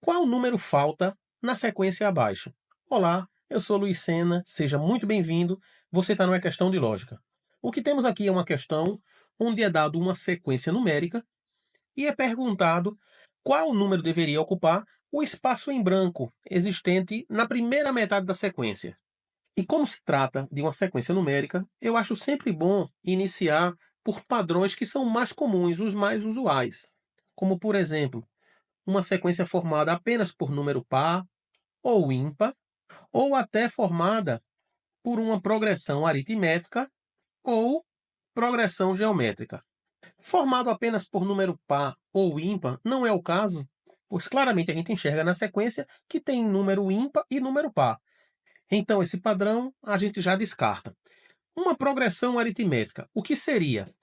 Qual número falta na sequência abaixo? Olá, eu sou Luiz Sena, seja muito bem-vindo. Você está numa questão de lógica. O que temos aqui é uma questão onde é dado uma sequência numérica e é perguntado qual número deveria ocupar o espaço em branco existente na primeira metade da sequência. E como se trata de uma sequência numérica, eu acho sempre bom iniciar por padrões que são mais comuns, os mais usuais. Como, por exemplo, uma sequência formada apenas por número par ou ímpar, ou até formada por uma progressão aritmética ou progressão geométrica. Formado apenas por número par ou ímpar não é o caso, pois claramente a gente enxerga na sequência que tem número ímpar e número par. Então esse padrão a gente já descarta. Uma progressão aritmética, o que seria?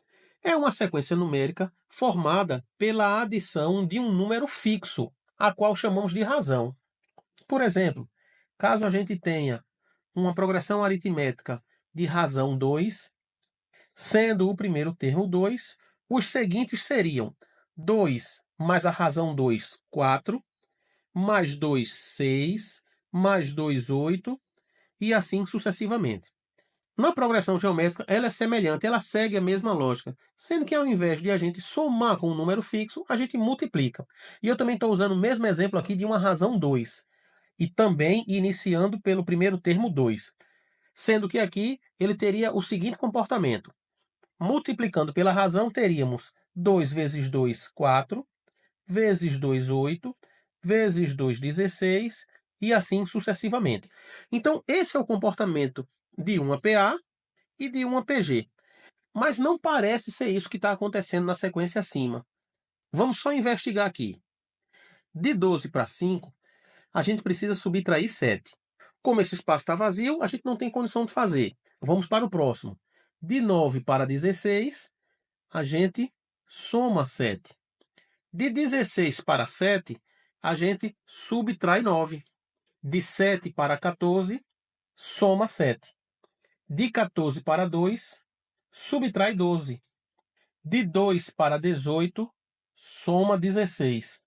É uma sequência numérica formada pela adição de um número fixo, a qual chamamos de razão. Por exemplo, caso a gente tenha uma progressão aritmética de razão 2, sendo o primeiro termo 2, os seguintes seriam 2 mais a razão 2, 4, mais 2, 6, mais 2, 8, e assim sucessivamente. Na progressão geométrica, ela é semelhante, ela segue a mesma lógica, sendo que ao invés de a gente somar com um número fixo, a gente multiplica. E eu também estou usando o mesmo exemplo aqui de uma razão 2, e também iniciando pelo primeiro termo 2, sendo que aqui ele teria o seguinte comportamento. Multiplicando pela razão, teríamos 2 vezes 2, 4, vezes 2, 8, vezes 2, 16, e assim sucessivamente. Então, esse é o comportamento de uma PA e de uma PG. Mas não parece ser isso que está acontecendo na sequência acima. Vamos só investigar aqui. De 12 para 5, a gente precisa subtrair 7. Como esse espaço está vazio, a gente não tem condição de fazer. Vamos para o próximo. De 9 para 16, a gente soma 7. De 16 para 7, a gente subtrai 9. De 7 para 14, soma 7. De 14 para 2, subtrai 12. De 2 para 18, soma 16.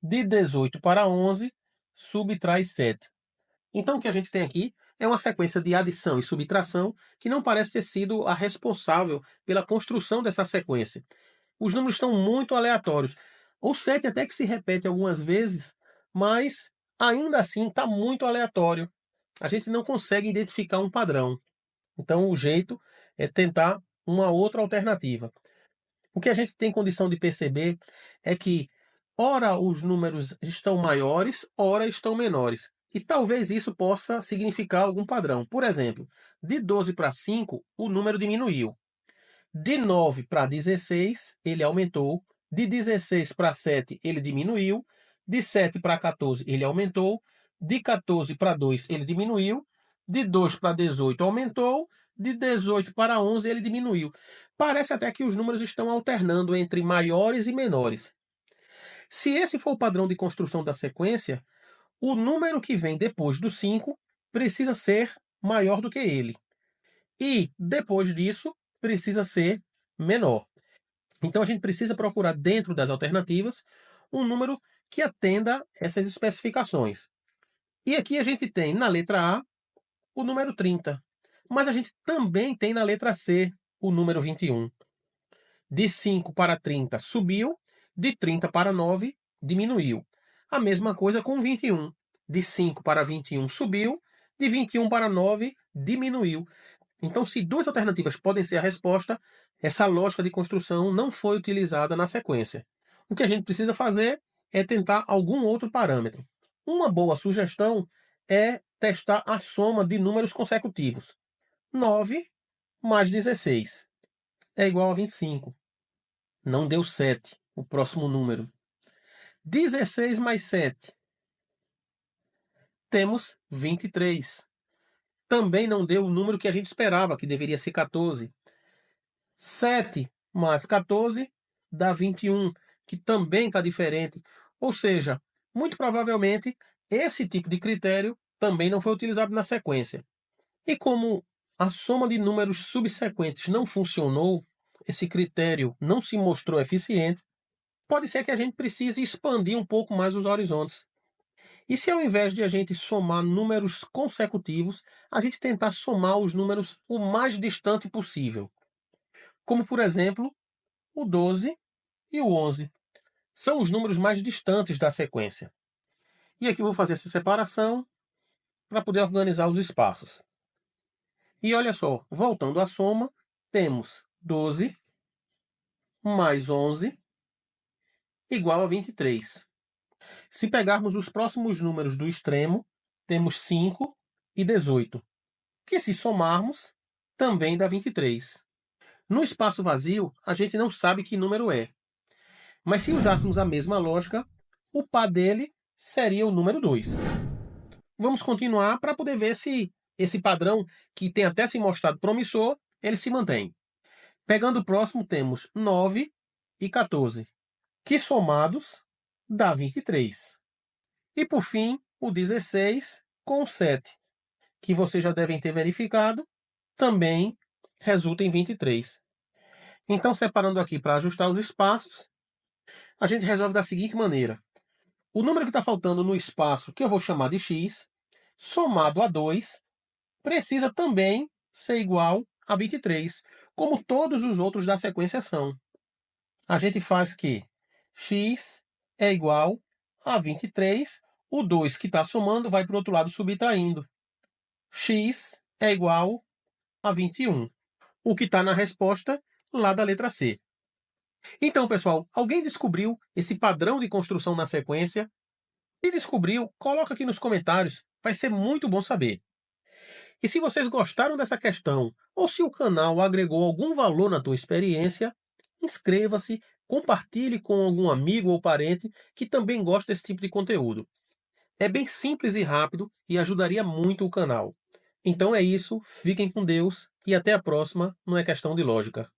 De 18 para 11, subtrai 7. Então, o que a gente tem aqui é uma sequência de adição e subtração que não parece ter sido a responsável pela construção dessa sequência. Os números estão muito aleatórios. O 7 até que se repete algumas vezes, mas ainda assim está muito aleatório. A gente não consegue identificar um padrão. Então, o jeito é tentar uma outra alternativa. O que a gente tem condição de perceber é que, ora os números estão maiores, ora estão menores. E talvez isso possa significar algum padrão. Por exemplo, de 12 para 5, o número diminuiu. De 9 para 16, ele aumentou. De 16 para 7, ele diminuiu. De 7 para 14, ele aumentou. De 14 para 2, ele diminuiu. De 2 para 18, aumentou. De 18 para 11, ele diminuiu. Parece até que os números estão alternando entre maiores e menores. Se esse for o padrão de construção da sequência, o número que vem depois do 5 precisa ser maior do que ele. E, depois disso, precisa ser menor. Então, a gente precisa procurar dentro das alternativas um número que atenda essas especificações. E aqui a gente tem na letra A o número 30. Mas a gente também tem na letra C o número 21. De 5 para 30 subiu, de 30 para 9 diminuiu. A mesma coisa com 21. De 5 para 21 subiu, de 21 para 9 diminuiu. Então, se duas alternativas podem ser a resposta, essa lógica de construção não foi utilizada na sequência. O que a gente precisa fazer é tentar algum outro parâmetro. Uma boa sugestão é testar a soma de números consecutivos. 9 mais 16 é igual a 25. Não deu 7, o próximo número. 16 mais 7, temos 23. Também não deu o número que a gente esperava, que deveria ser 14. 7 mais 14 dá 21, que também está diferente. Ou seja, muito provavelmente, esse tipo de critério também não foi utilizado na sequência. E como a soma de números subsequentes não funcionou, esse critério não se mostrou eficiente, pode ser que a gente precise expandir um pouco mais os horizontes. E se ao invés de a gente somar números consecutivos, a gente tentar somar os números o mais distante possível? Como, por exemplo, o 12 e o 11. São os números mais distantes da sequência. E aqui eu vou fazer essa separação para poder organizar os espaços. E olha só, voltando à soma, temos 12 mais 11 igual a 23. Se pegarmos os próximos números do extremo, temos 5 e 18, que se somarmos, também dá 23. No espaço vazio, a gente não sabe que número é. Mas se usássemos a mesma lógica, o par dele seria o número 2. Vamos continuar para poder ver se esse padrão, que tem até se mostrado promissor, ele se mantém. Pegando o próximo, temos 9 e 14, que somados dá 23. E por fim, o 16 com o 7, que vocês já devem ter verificado, também resulta em 23. Então, separando aqui para ajustar os espaços, a gente resolve da seguinte maneira. O número que está faltando no espaço, que eu vou chamar de x, somado a 2, precisa também ser igual a 23, como todos os outros da sequência são. A gente faz que x é igual a 23, o 2 que está somando vai para o outro lado subtraindo. X é igual a 21, o que está na resposta lá da letra C. Então, pessoal, alguém descobriu esse padrão de construção na sequência? Se descobriu, coloca aqui nos comentários, vai ser muito bom saber. E se vocês gostaram dessa questão, ou se o canal agregou algum valor na tua experiência, inscreva-se, compartilhe com algum amigo ou parente que também gosta desse tipo de conteúdo. É bem simples e rápido e ajudaria muito o canal. Então é isso, fiquem com Deus e até a próxima, não é questão de lógica.